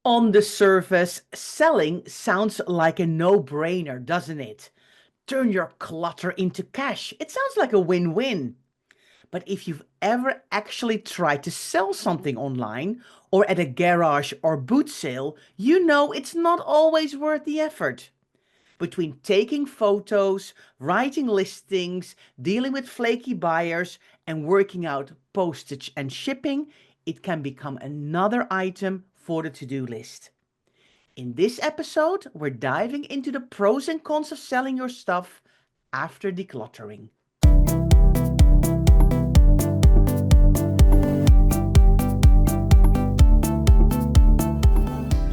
On the surface, selling sounds like a no-brainer, doesn't it? Turn your clutter into cash. It sounds like a win-win. But if you've ever actually tried to sell something online or at a garage or boot sale, you know it's not always worth the effort. Between taking photos, writing listings, dealing with flaky buyers, and working out postage and shipping, it can become another item for the to-do list. In this episode, we're diving into the pros and cons of selling your stuff after decluttering.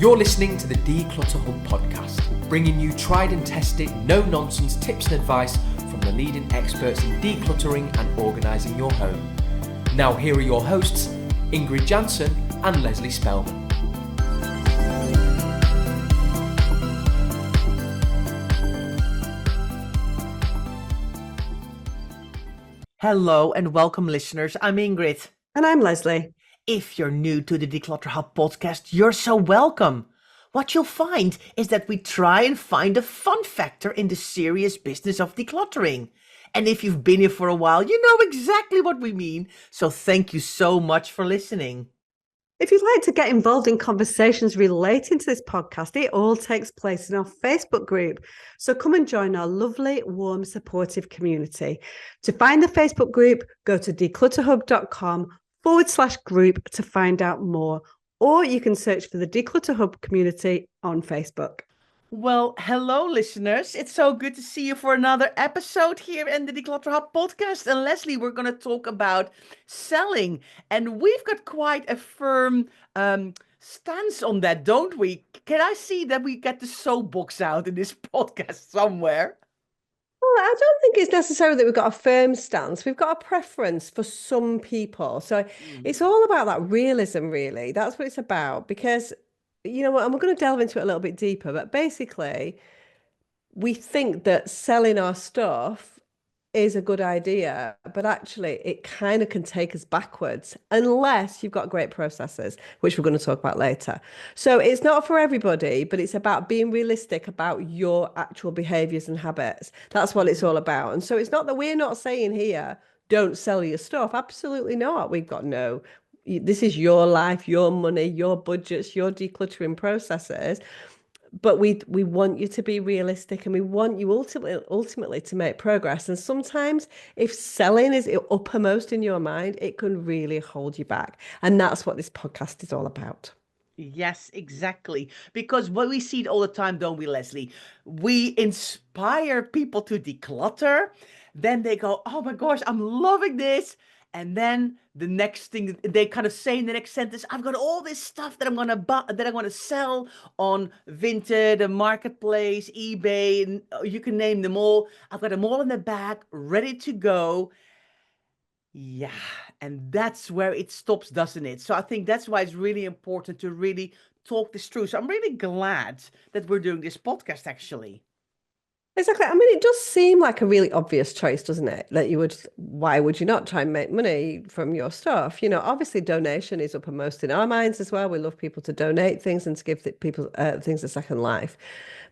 You're listening to the Declutter Hub podcast, bringing you tried and tested, no-nonsense tips and advice from the leading experts in decluttering and organising your home. Now here are your hosts, Ingrid Jansen and Leslie Spellman. Hello and welcome, listeners. I'm Ingrid. And I'm Leslie. If you're new to the Declutter Hub podcast, you're so welcome. What you'll find is that we try and find a fun factor in the serious business of decluttering. And if you've been here for a while, you know exactly what we mean. So thank you so much for listening. If you'd like to get involved in conversations relating to this podcast, it all takes place in our Facebook group. So come and join our lovely, warm, supportive community. To find the Facebook group, go to declutterhub.com/group to find out more, or you can search for the Declutter Hub community on Facebook. Well, hello, listeners. It's so good to see you for another episode here in the Declutter Hub podcast. And Leslie, we're going to talk about selling. And we've got quite a firm stance on that, don't we? Can I see that we get the soapbox out in this podcast somewhere? Well, I don't think it's necessary that we've got a firm stance. We've got a preference for some people. So it's all about that realism, really. That's what it's about. Because, you know what, and we're going to delve into it a little bit deeper. But basically, we think that selling our stuff is a good idea, but actually it kind of can take us backwards unless you've got great processes, which we're going to talk about later. So it's not for everybody, but it's about being realistic about your actual behaviors and habits. That's what it's all about. And so it's not that we're not saying here, don't sell your stuff. Absolutely not. We've got this is your life, your money, your budgets, your decluttering processes. But we want you to be realistic, and we want you ultimately to make progress. And sometimes if selling is uppermost in your mind, it can really hold you back. And that's what this podcast is all about. Yes, exactly. Because what we see it all the time, don't we, Leslie? We inspire people to declutter. Then they go, oh my gosh, I'm loving this. And then the next thing they kind of say in the next sentence, I've got all this stuff that I'm gonna buy, that I want to sell on Vinted, the marketplace, eBay, and you can name them all. I've got them all in the bag, ready to go. Yeah, and that's where it stops, doesn't it? So I think that's why it's really important to really talk this through. So I'm really glad that we're doing this podcast, actually. Exactly. I mean, it does seem like a really obvious choice, doesn't it? Why would you not try and make money from your stuff? You know, obviously donation is uppermost in our minds as well. We love people to donate things and to give people things a second life.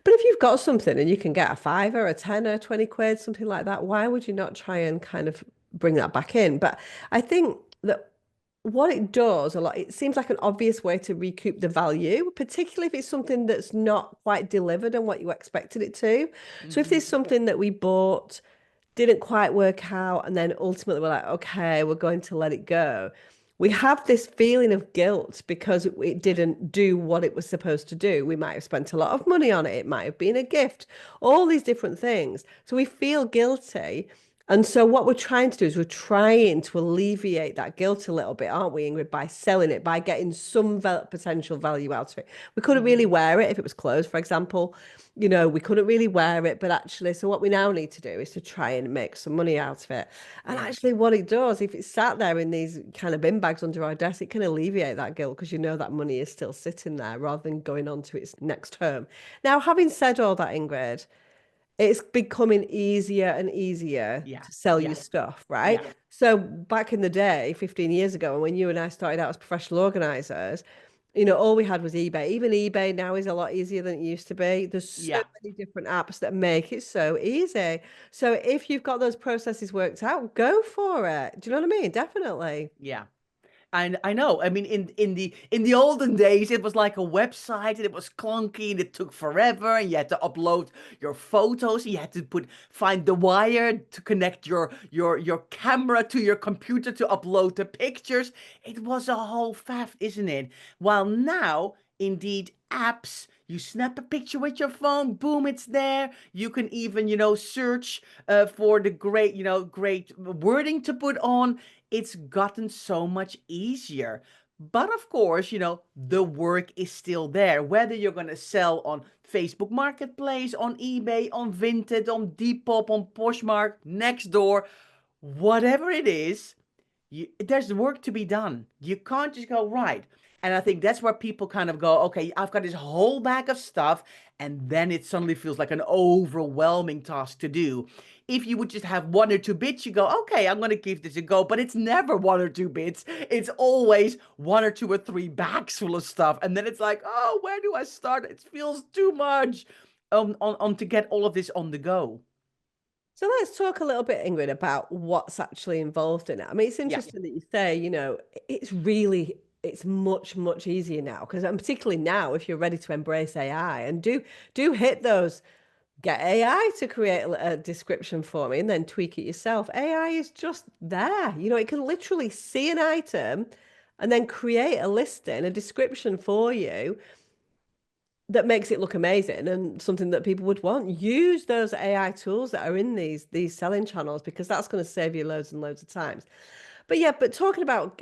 But if you've got something and you can get a fiver, a tenner, 20 quid, something like that, why would you not try and kind of bring that back in? But I think that what it does it seems like an obvious way to recoup the value, particularly if it's something that's not quite delivered on what you expected it to. So if there's something that we bought, didn't quite work out, and then ultimately we're like, okay, we're going to let it go, we have this feeling of guilt because it didn't do what it was supposed to do. We might have spent a lot of money on it. It might have been a gift, all these different things. So we feel guilty. And so what we're trying to do is we're trying to alleviate that guilt a little bit, aren't we, Ingrid, by selling it, by getting some potential value out of it. We couldn't really wear it if it was closed, for example. You know, we couldn't really wear it, but actually, so what we now need to do is to try and make some money out of it. And actually what it does, if it's sat there in these kind of bin bags under our desk, it can alleviate that guilt because you know that money is still sitting there rather than going on to its next home. Now, having said all that, Ingrid, it's becoming easier and easier to sell your stuff, right? Yeah. So back in the day, 15 years ago, when you and I started out as professional organisers, You know, all we had was eBay. Even eBay now is a lot easier than it used to be. There's so Yeah, many different apps that make it so easy. So if you've got those processes worked out, go for it. Do you know what I mean? Definitely. yeah. And I know. I mean, in the olden days, it was like a website, and it was clunky, and it took forever, and you had to upload your photos. You had to find the wire to connect your camera to your computer to upload the pictures. It was a whole faff, isn't it? While now, indeed, apps. You snap a picture with your phone, boom, it's there. You can even, search for the great wording to put on. It's gotten so much easier. But of course, the work is still there. Whether you're going to sell on Facebook Marketplace, on eBay, on Vinted, on Depop, on Poshmark, Nextdoor, whatever it is, there's work to be done. You can't just go right. And I think that's where people kind of go, okay, I've got this whole bag of stuff, and then it suddenly feels like an overwhelming task to do. If you would just have one or two bits, you go, okay, I'm going to give this a go. But it's never one or two bits. It's always one or two or three bags full of stuff. And then it's like, oh, where do I start? It feels too much on to get all of this on the go. So let's talk a little bit, Ingrid, about what's actually involved in it. I mean, it's Yeah. interesting that you say, you know, it's much, much easier now because, and particularly now, if you're ready to embrace AI and do hit those, get AI to create a description for me and then tweak it yourself. AI is just there. You know, it can literally see an item and then create a listing, a description for you that makes it look amazing and something that people would want. Use those AI tools that are in these selling channels because that's going to save you loads and loads of times. But yeah, but talking about,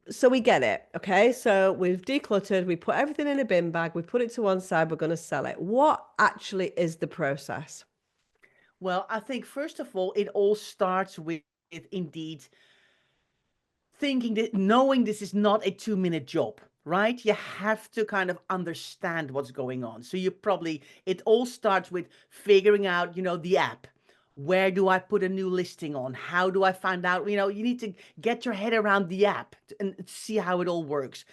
so we get it, okay? So we've decluttered, we put everything in a bin bag, we put it to one side, we're going to sell it. What actually is the process? Well, I think first of all, it all starts with indeed thinking that knowing this is not a 2-minute job, right? You have to kind of understand what's going on. So it all starts with figuring out, the app. Where do I put a new listing on? How do I find out? You need to get your head around the app and see how it all works.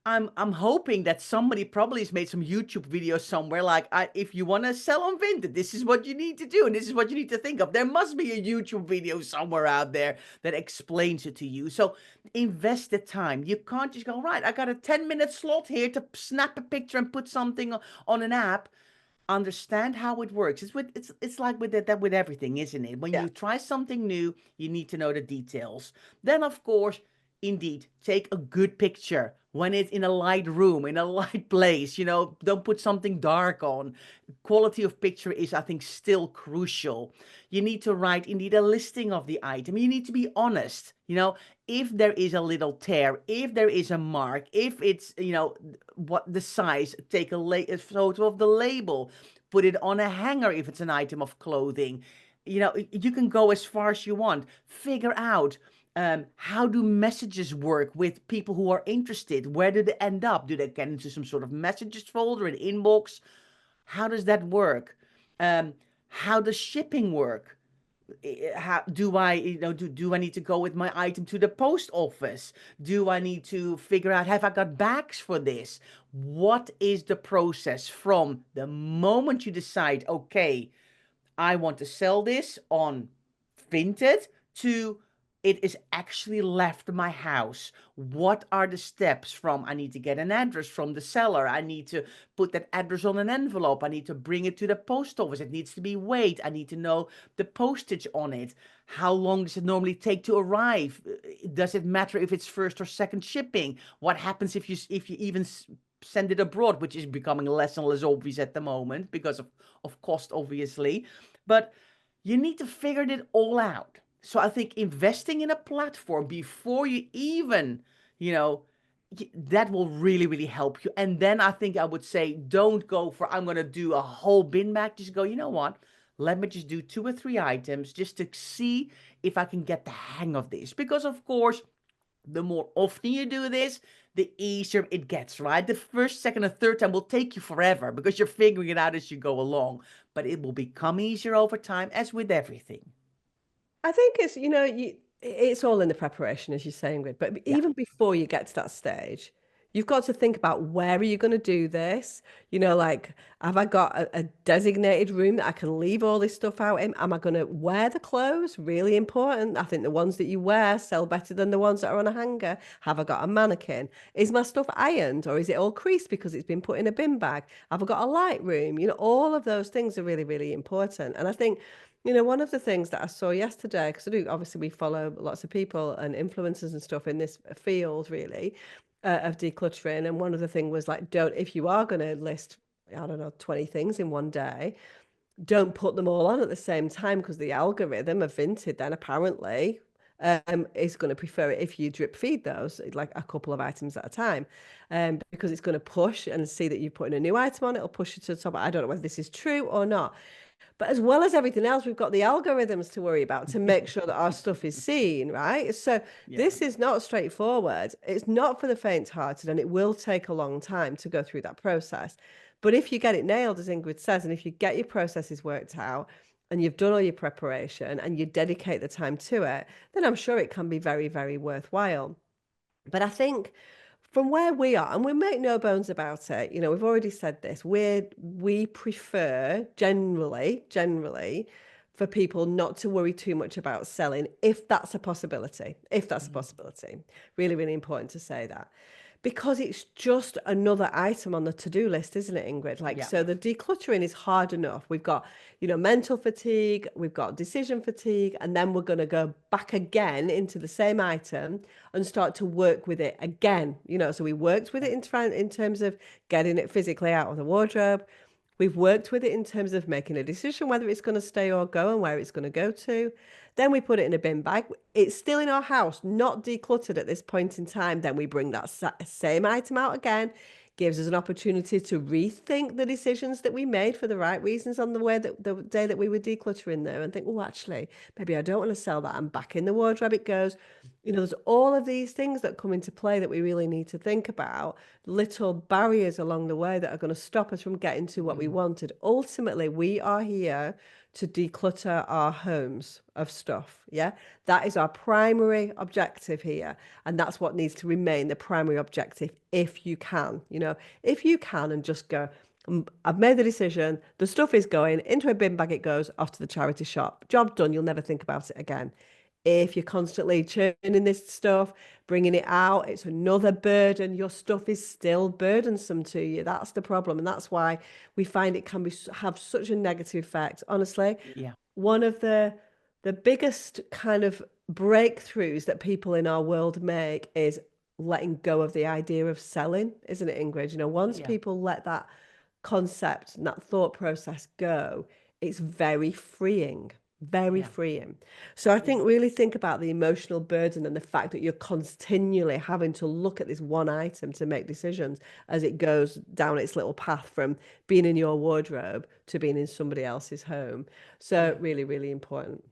I'm hoping that somebody probably has made some YouTube videos somewhere like, if you want to sell on Vinted, this is what you need to do and this is what you need to think of. There must be a YouTube video somewhere out there that explains it to you. So invest the time. You can't just go, right, I got a 10-minute slot here to snap a picture and put something on an app. Understand how it works. It's like with everything, isn't it? When Yeah. you try something new, you need to know the details. Then, of course, indeed, take a good picture when it's in a light room, in a light place. Don't put something dark on. Quality of picture is, I think, still crucial. You need to write indeed a listing of the item. You need to be honest. If there is a little tear, if there is a mark, if it's, what the size, take a photo of the label, put it on a hanger if it's an item of clothing. You can go as far as you want. Figure out how do messages work with people who are interested? Where do they end up? Do they get into some sort of messages folder, an inbox? How does that work? Um, how does shipping work? How do I, do I need to go with my item to the post office? Do I need to figure out, have I got bags for this? What is the process from the moment you decide, okay, I want to sell this on Vinted to it is actually left my house? What are the steps from I need to get an address from the seller? I need to put that address on an envelope. I need to bring it to the post office. It needs to be weighed. I need to know the postage on it. How long does it normally take to arrive? Does it matter if it's first or second shipping? What happens if you even send it abroad, which is becoming less and less obvious at the moment because of cost, obviously. But you need to figure it all out. So I think investing in a platform before you even, you know, that will really, really help you. And then I think I would say, don't go for, I'm going to do a whole bin bag. Just go, you know what? Let me just do 2 or 3 items just to see if I can get the hang of this. Because, of course, the more often you do this, the easier it gets, right? The first, second, and third time will take you forever because you're figuring it out as you go along. But it will become easier over time, as with everything. I think it's, it's all in the preparation, as you're saying, Ingrid. But Yeah. even before you get to that stage, You've got to think about where are you going to do this? You know, like, have I got a designated room that I can leave all this stuff out in? Am I going to wear the clothes? Really important. I think the ones that you wear sell better than the ones that are on a hanger. Have I got a mannequin? Is my stuff ironed or is it all creased because it's been put in a bin bag? Have I got a light room? You know, all of those things are really, really important. And I think, you know, one of the things that I saw yesterday, because I do, obviously, we follow lots of people and influencers and stuff in this field, really, of decluttering. And one of the things was like, don't, if you are going to list, I don't know, 20 things in one day, don't put them all on at the same time because the algorithm of Vinted then apparently is going to prefer it if you drip feed those like a couple of items at a time, because it's going to push and see that you're putting a new item on, it'll push you to the top. I don't know whether this is true or not. But as well as everything else, we've got the algorithms to worry about to make sure that our stuff is seen, right? So Yeah. this is not straightforward. It's not for the faint-hearted, and it will take a long time to go through that process. But if you get it nailed, as Ingrid says, and if you get your processes worked out and you've done all your preparation and you dedicate the time to it, then I'm sure it can be very, very worthwhile. But I think from where we are, and we make no bones about it, you know, we've already said this, we prefer generally for people not to worry too much about selling if that's a possibility. If that's a Mhm. possibility. Really, really important to say that. Because it's just another item on the to-do list, isn't it, Ingrid? Like, Yeah. so the decluttering is hard enough. We've got, you know, mental fatigue, we've got decision fatigue, and then we're going to go back again into the same item and start to work with it again. You know, so we worked with Yeah. it in terms of getting it physically out of the wardrobe. We've worked with it in terms of making a decision whether it's going to stay or go and where it's going to go to. Then we put it in a bin bag. It's still in our house, not decluttered at this point in time. Then we bring that same item out again, gives us an opportunity to rethink the decisions that we made for the right reasons on the day that we were decluttering there and think, oh, actually, maybe I don't want to sell that. And back in the wardrobe it goes. You know, there's all of these things that come into play that we really need to think about, little barriers along the way that are going to stop us from getting to what we Mhm. wanted. Ultimately, we are here to declutter our homes of stuff. Yeah. That is our primary objective here. And that's what needs to remain the primary objective if you can, you know, if you can and just go, I've made the decision, the stuff is going into a bin bag, it goes off to the charity shop. Job done, you'll never think about it again. If you're constantly churning this stuff, bringing it out, it's another burden. Your stuff is still burdensome to you. That's the problem. And that's why we find it can have such a negative effect. Honestly, Yeah. one of the biggest kind of breakthroughs that people in our world make is letting go of the idea of selling, isn't it, Ingrid? You know, once Yeah. people let that concept and that thought process go, it's very freeing, very Yeah. freeing. So I Yeah. think really think about the emotional burden and the fact that you're continually having to look at this one item to make decisions as it goes down its little path from being in your wardrobe to being in somebody else's home. So Yeah. really, really important.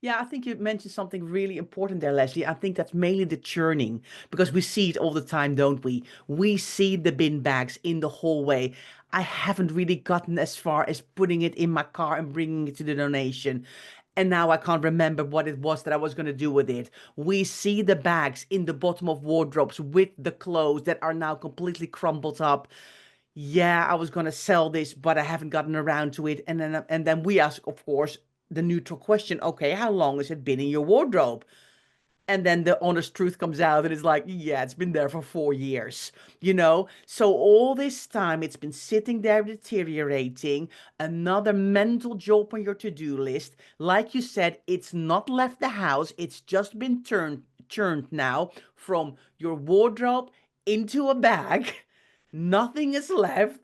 Yeah, I think you mentioned something really important there, Leslie. I think that's mainly the churning because we see it all the time, don't we? We see the bin bags in the hallway. I haven't really gotten as far as putting it in my car and bringing it to the donation. And now I can't remember what it was that I was going to do with it. We see the bags in the bottom of wardrobes with the clothes that are now completely crumpled up. Yeah, I was gonna sell this, but I haven't gotten around to it. And then we ask, of course, the neutral question, okay, how long has it been in your wardrobe? And then the honest truth comes out and it's like, yeah, it's been there for 4 years, you know? So all this time it's been sitting there deteriorating, another mental job on your to-do list. Like you said, it's not left the house, it's just been churned now from your wardrobe into a bag. Nothing is left.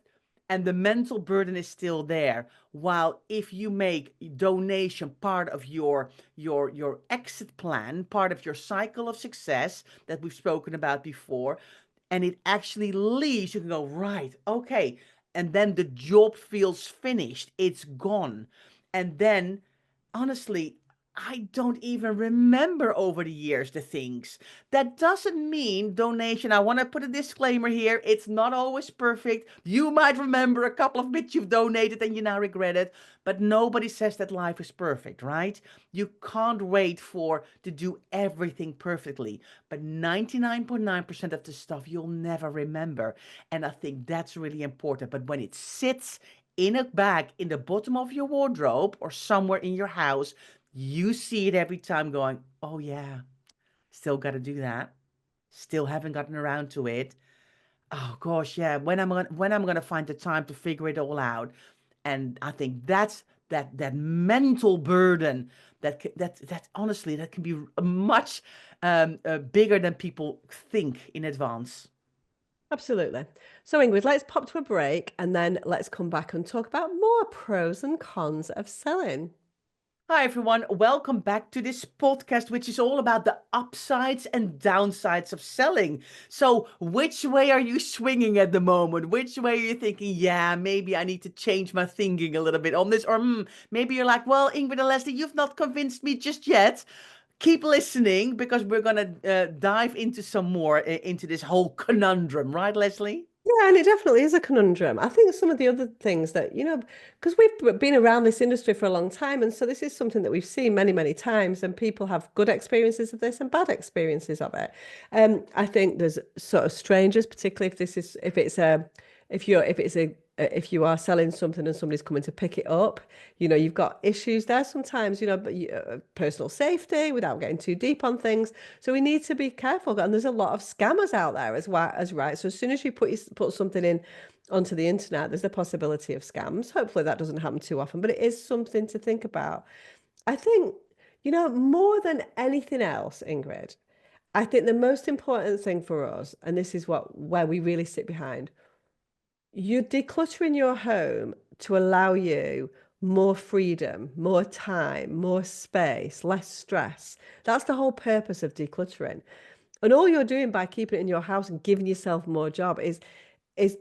And the mental burden is still there. While if you make donation part of your exit plan, part of your cycle of success that we've spoken about before, and it actually leaves, you can go, right, okay. And then the job feels finished, it's gone. And then, honestly, I don't even remember over the years the things. That doesn't mean donation. I want to put a disclaimer here. It's not always perfect. You might remember a couple of bits you've donated and you now regret it, but nobody says that life is perfect, right? You can't wait for to do everything perfectly, but 99.9% of the stuff you'll never remember. And I think that's really important. But when it sits in a bag in the bottom of your wardrobe or somewhere in your house, you see it every time going, oh yeah, still got to do that. Still haven't gotten around to it. Oh gosh, yeah. When I'm gonna find the time to figure it all out? And I think that's that mental burden that honestly that can be much bigger than people think in advance. Absolutely. So, Ingrid, let's pop to a break and then let's come back and talk about more pros and cons of selling. Hi, everyone. Welcome back to this podcast, which is all about the upsides and downsides of selling. So, which way are you swinging at the moment? Which way are you thinking, yeah, maybe I need to change my thinking a little bit on this? Or maybe you're like, well, Ingrid and Leslie, you've not convinced me just yet. Keep listening because we're going to dive into some more into this whole conundrum, right, Leslie? Yeah, and it definitely is a conundrum. I think some of the other things that, because we've been around this industry for a long time, and so this is something that we've seen many, many times, and people have good experiences of this and bad experiences of it. I think there's sort of strangers, particularly if you are selling something and somebody's coming to pick it up, you've got issues there sometimes, but personal safety without getting too deep on things. So we need to be careful. And there's a lot of scammers out there as well, as right. So as soon as you put something in onto the internet, there's the possibility of scams. Hopefully that doesn't happen too often, but it is something to think about. I think, more than anything else, Ingrid, I think the most important thing for us, and this is where we really sit behind, you're decluttering your home to allow you more freedom, more time, more space, less stress. That's the whole purpose of decluttering. And all you're doing by keeping it in your house and giving yourself more job is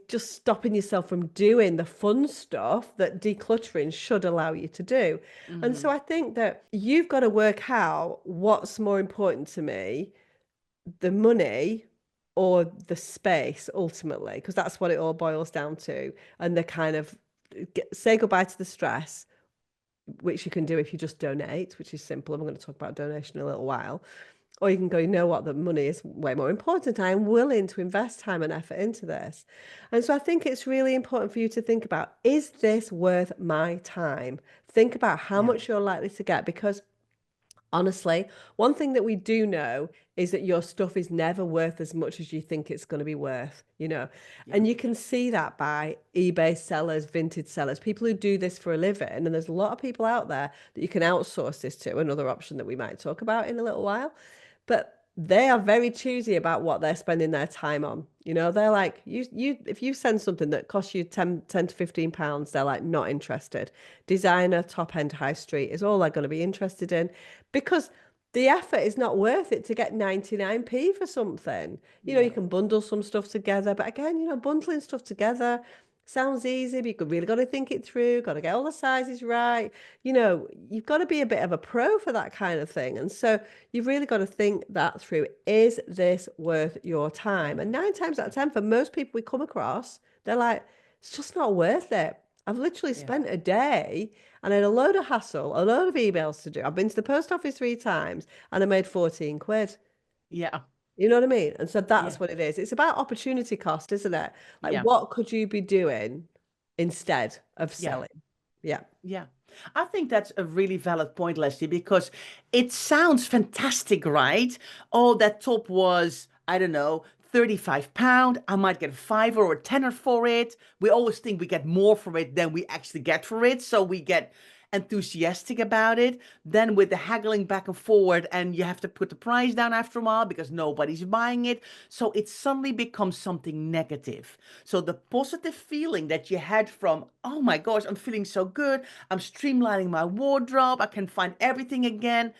just stopping yourself from doing the fun stuff that decluttering should allow you to do. And so Hmm. I think that you've got to work out what's more important to me, the money or the space ultimately, because that's what it all boils down to. And the kind of say goodbye to the stress, which you can do if you just donate, which is simple. And we're going to talk about donation in a little while. Or you can go, you know what, the money is way more important. I am willing to invest time and effort into this. And so I think it's really important for you to think about, is this worth my time? Think about how Yeah. much you're likely to get, because honestly, one thing that we do know is that your stuff is never worth as much as you think it's going to be worth. Yeah. And you can see that by eBay sellers, vintage sellers, people who do this for a living. And there's a lot of people out there that you can outsource this to, another option that we might talk about in a little while. But they are very choosy about what they're spending their time on. They're like, if you send something that costs you 10 to 15 pounds, they're like not interested. Designer, top end high street is all they're going to be interested in, because the effort is not worth it to get 99p for something. You Yeah. can bundle some stuff together, but again, bundling stuff together sounds easy, but you've really got to think it through, got to get all the sizes right. You've got to be a bit of a pro for that kind of thing. And so you've really got to think that through. Is this worth your time? Yeah. And 9 times out of 10, for most people we come across, they're like, it's just not worth it. I've literally Yeah. spent a day and I had a load of hassle, a load of emails to do. I've been to the post office 3 times and I made 14 quid. Yeah. You know what I mean? And so Yeah. that's what it is. It's about opportunity cost, isn't it? Like, Yeah. what could you be doing instead of Yeah. selling? Yeah. Yeah. I think that's a really valid point, Leslie, because it sounds fantastic, right? Oh, that top was, I don't know, £35. I might get a fiver or a tenner for it. We always think we get more for it than we actually get for it. So we get enthusiastic about it. Then with the haggling back and forward, and you have to put the price down after a while because nobody's buying it. So it suddenly becomes something negative. So the positive feeling that you had from, oh my gosh, I'm feeling so good. I'm streamlining my wardrobe. I can find everything again.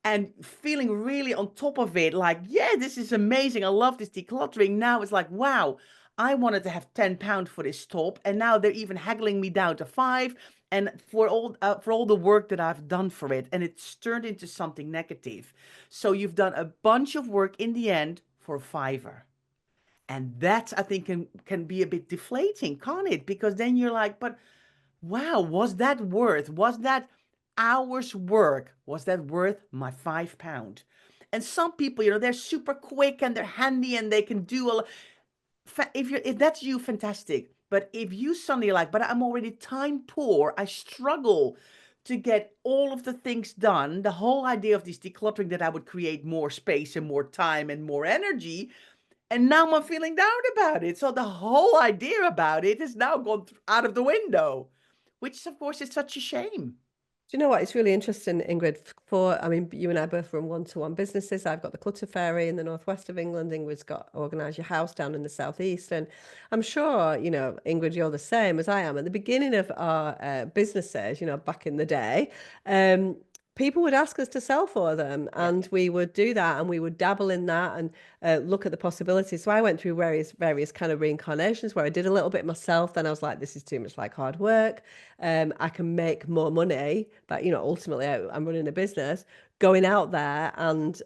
And feeling really on top of it, like, yeah, this is amazing. I love this decluttering. Now it's like, wow, I wanted to have £10 for this top, and now they're even haggling me down to five. And for all the work that I've done for it, and it's turned into something negative. So you've done a bunch of work in the end for a fiver. And that I think can be a bit deflating, can't it? Because then you're like, but wow, was that hour's work, was that worth my £5? And some people, they're super quick and they're handy and they can do a if that's you, fantastic. But if you suddenly like, but I'm already time poor, I struggle to get all of the things done. The whole idea of this decluttering that I would create more space and more time and more energy, and now I'm feeling down about it. So the whole idea about it is now gone out of the window, which of course is such a shame. Do you know what? It's really interesting, Ingrid. I mean, you and I both run one-to-one businesses. I've got the Clutter Fairy in the northwest of England. Ingrid's got Organise Your House down in the southeast. And I'm sure, Ingrid, you're the same as I am. At the beginning of our businesses, back in the day, people would ask us to sell for them, Yeah. and we would do that, and we would dabble in that and look at the possibilities. So I went through various kind of reincarnations where I did a little bit myself. Then I was like, this is too much like hard work. I can make more money, but ultimately I'm running a business, going out there and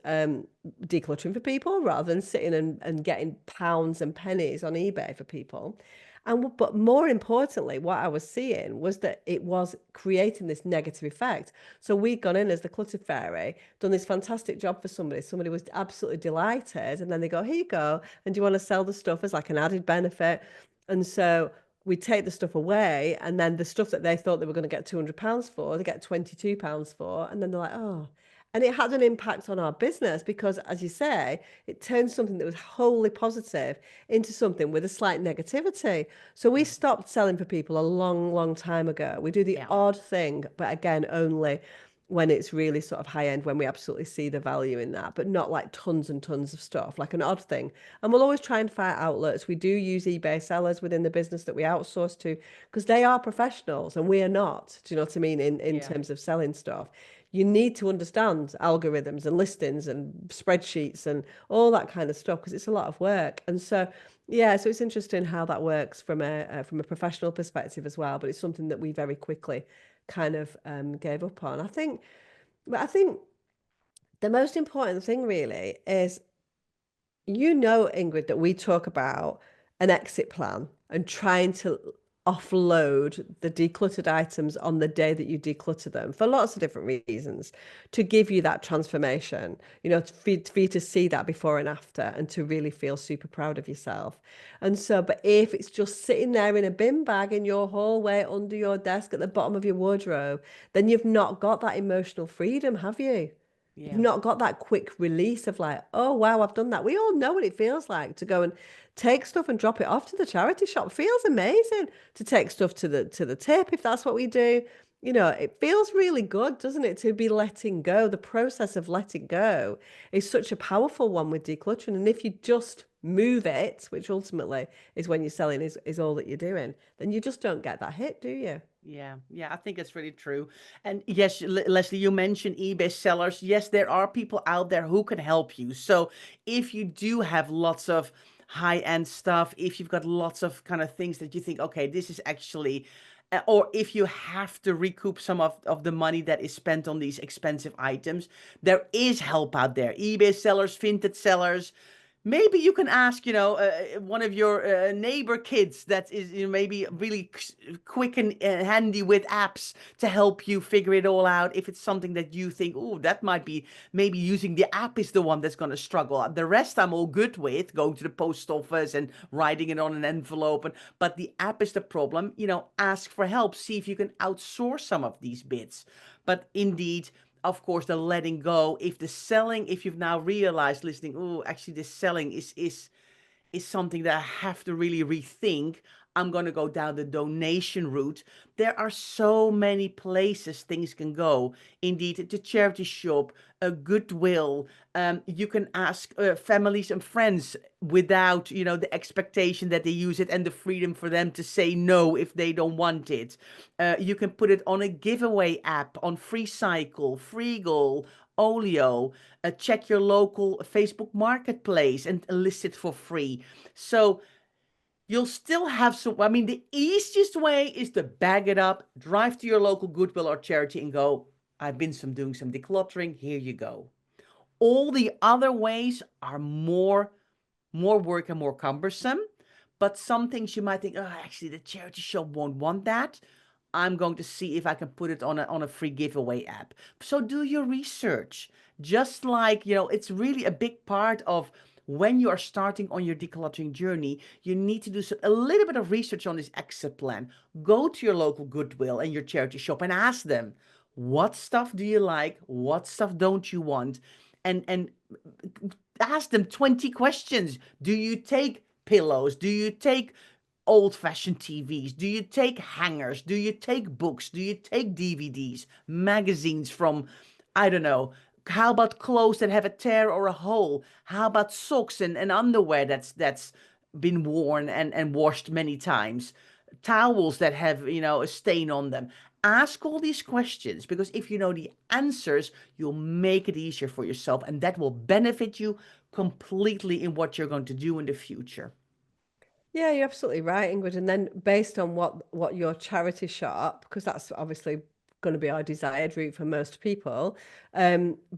decluttering for people rather than sitting and getting pounds and pennies on eBay for people. But more importantly, what I was seeing was that it was creating this negative effect. So we'd gone in as the Clutter Fairy, done this fantastic job for somebody. Somebody was absolutely delighted. And then they go, here you go. And do you want to sell the stuff as like an added benefit? And so we take the stuff away, and then the stuff that they thought they were going to get £200 for, they get £22 for. And then they're like, oh. And it had an impact on our business because, as you say, it turned something that was wholly positive into something with a slight negativity. So we Yeah. stopped selling for people a long, long time ago. We do the Yeah. odd thing, but again, only when it's really sort of high end, when we absolutely see the value in that, but not like tons and tons of stuff, like an odd thing. And we'll always try and find outlets. We do use eBay sellers within the business that we outsource to because they are professionals and we are not. Do you know what I mean? In Yeah. terms of selling stuff, you need to understand algorithms and listings and spreadsheets and all that kind of stuff because it's a lot of work. And so, yeah, so it's interesting how that works from a professional perspective as well. But it's something that we very quickly kind of gave up on. But I think the most important thing really is, Ingrid, that we talk about an exit plan and trying to offload the decluttered items on the day that you declutter them for lots of different reasons to give you that transformation, for you to see that before and after and to really feel super proud of yourself. And so, but if it's just sitting there in a bin bag in your hallway, under your desk, at the bottom of your wardrobe, then you've not got that emotional freedom, have you? You've Yeah. not got that quick release of like, oh wow, I've done that. We all know what it feels like to go and take stuff and drop it off to the charity shop. It feels amazing to take stuff to the tip if that's what we do. It feels really good, doesn't it, to be letting go. The process of letting go is such a powerful one with decluttering. And if you just move it, which ultimately is when you're selling is all that you're doing, then you just don't get that hit, do you? Yeah, yeah, I think that's really true. And yes, Leslie, you mentioned eBay sellers. Yes, there are people out there who can help you. So if you do have lots of high-end stuff, if you've got lots of kind of things that you think, okay, this is actually, or if you have to recoup some of the money that is spent on these expensive items, there is help out there. eBay sellers, vintage sellers. Maybe you can ask, one of your neighbor kids that is, maybe really quick and handy with apps to help you figure it all out. If it's something that you think, oh, that might be, maybe using the app is the one that's going to struggle. The rest I'm all good with, going to the post office and writing it on an envelope. But the app is the problem. Ask for help. See if you can outsource some of these bits. But indeed, of course, the letting go. If you've now realized listening, oh, actually this selling is something that I have to really rethink. I'm going to go down the donation route. There are so many places things can go. Indeed, the charity shop, a Goodwill. You can ask families and friends without, the expectation that they use it and the freedom for them to say no if they don't want it. You can put it on a giveaway app on FreeCycle, Freegal, Olio. Check your local Facebook marketplace and list it for free. So You'll still have some. I mean, the easiest way is to bag it up, drive to your local Goodwill or charity and go, I've been doing some decluttering. Here you go. All the other ways are more work and more cumbersome. But some things you might think, oh, actually, the charity shop won't want that. I'm going to see if I can put it on a free giveaway app. So do your research. Just like, it's really a big part of when you are starting on your decluttering journey, you need to do a little bit of research on this exit plan. Go to your local Goodwill and your charity shop and ask them, what stuff do you like? What stuff don't you want? And ask them 20 questions. Do you take pillows? Do you take old-fashioned TVs? Do you take hangers? Do you take books? Do you take DVDs, magazines from, I don't know. How about clothes that have a tear or a hole? How about socks and underwear that's been worn and washed many times? Towels that have, a stain on them. Ask all these questions, because if you know the answers, you'll make it easier for yourself, and that will benefit you completely in what you're going to do in the future. Yeah, you're absolutely right, Ingrid. And then based on what your charity shop, because that's obviously going to be our desired route for most people,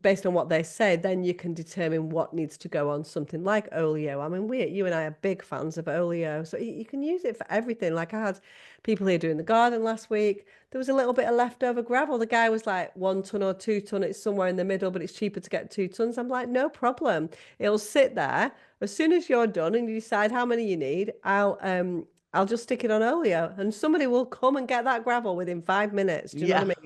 based on what they say, then you can determine what needs to go on something like Olio. I mean, you and I are big fans of Olio, so you can use it for everything. Like I had people here doing the garden last week. There was a little bit of leftover gravel. The guy was like 1 ton or 2 ton. It's somewhere in the middle, but it's cheaper to get 2 tons. I'm like, no problem. It'll sit there. As soon as you're done and you decide how many you need, I'll just stick it on Olio and somebody will come and get that gravel within 5 minutes. Do you know Yeah. what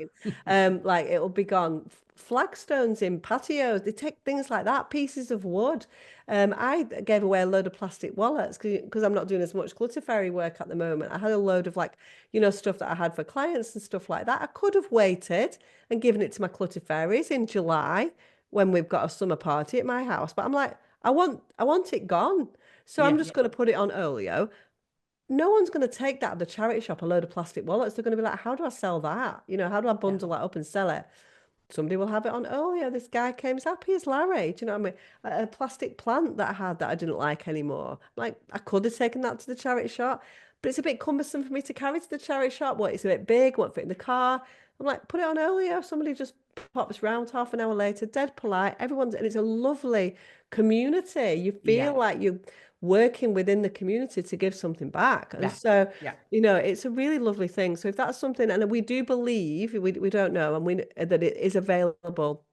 I mean? Like it'll be gone. Flagstones in patios, they take things like that, pieces of wood. I gave away a load of plastic wallets because I'm not doing as much clutter fairy work at the moment. I had a load of stuff that I had for clients and stuff like that. I could have waited and given it to my clutter fairies in July when we've got a summer party at my house. But I'm like, I want it gone. So Yeah. I'm just going to put it on Olio. No one's going to take that at the charity shop, a load of plastic wallets. They're going to be like, how do I sell that? How do I Yeah. bundle that up and sell it? Somebody will have it on, oh yeah, this guy came as happy as Larry. Do you know what I mean? A plastic plant that I had that I didn't like anymore. Like I could have taken that to the charity shop, but it's a bit cumbersome for me to carry to the charity shop. What, it's a bit big, won't fit in the car. I'm like, put it on earlier. Somebody just pops round half an hour later, dead polite. Everyone's, and it's a lovely community. You Yeah. feel like you're working within the community to give something back. And Yeah. so, Yeah. it's a really lovely thing. So if that's something, and we do believe, we don't know, and that it is available.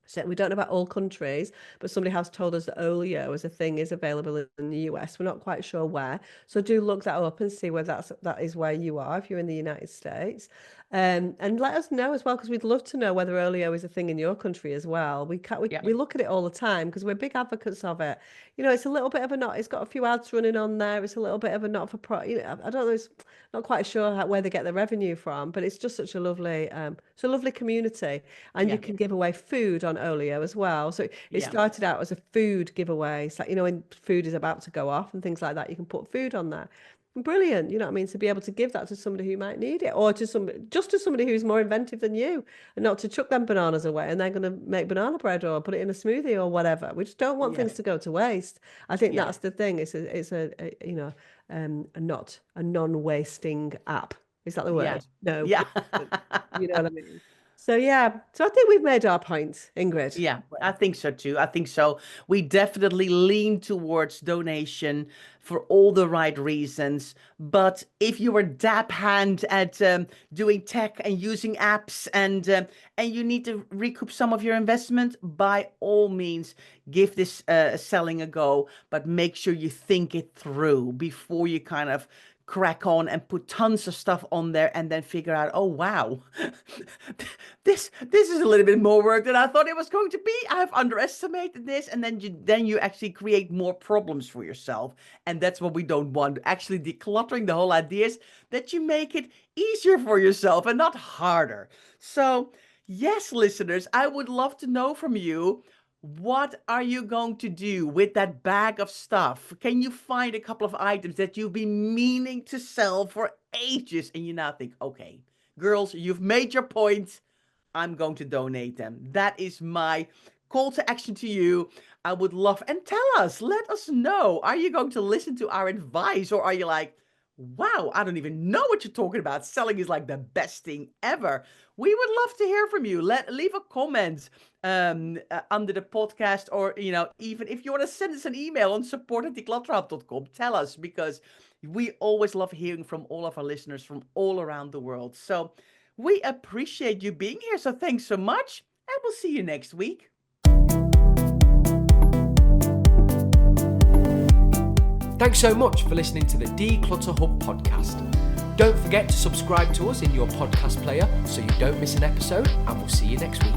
So we don't know about all countries, but somebody has told us that Olio as a thing is available in the US. We're not quite sure where. So do look that up and see whether that is where you are if you're in the United States. And let us know as well, because we'd love to know whether Olio is a thing in your country as well. Yeah. We look at it all the time because we're big advocates of it. It's a little bit of a not. It's got a few ads running on there. It's a little bit of a not for pro. I don't know. It's not quite sure where they get the revenue from, but it's just such it's a lovely community, and you Yeah. can give away food on Olio as well. So it Yeah. started out as a food giveaway. It's like, when food is about to go off and things like that, you can put food on there. Brilliant, you know what I mean? To be able to give that to somebody who might need it, or to somebody who's more inventive than you, and not to chuck them bananas away and they're going to make banana bread or put it in a smoothie or whatever. We just don't want Yeah. things to go to waste. I think Yeah. that's the thing. A non-wasting app. Is that the Yeah. word? No, Yeah. you know what I mean. So yeah, so I think we've made our point, Ingrid. Yeah, I think so too. I think so. We definitely lean towards donation for all the right reasons. But if you are dab hand at doing tech and using apps, and you need to recoup some of your investment, by all means, give this selling a go. But make sure you think it through before you kind of crack on and put tons of stuff on there and then figure out, oh wow, this is a little bit more work than I thought it was going to be. I've underestimated this, and then you actually create more problems for yourself, and that's what we don't want. Actually, decluttering, the whole idea is that you make it easier for yourself and not harder. So yes, listeners, I would love to know from you, what are you going to do with that bag of stuff? Can you find a couple of items that you've been meaning to sell for ages and you now think, okay, girls, you've made your point. I'm going to donate them. That is my call to action to you. I would love, and let us know. Are you going to listen to our advice, or are you like, wow, I don't even know what you're talking about. Selling is like the best thing ever. We would love to hear from you. Leave a comment under the podcast, or even if you want to send us an email on support@declutterhub.com, tell us, because we always love hearing from all of our listeners from all around the world. So we appreciate you being here. So thanks so much, and we'll see you next week. Thanks so much for listening to the Declutter Hub podcast. Don't forget to subscribe to us in your podcast player so you don't miss an episode, and we'll see you next week.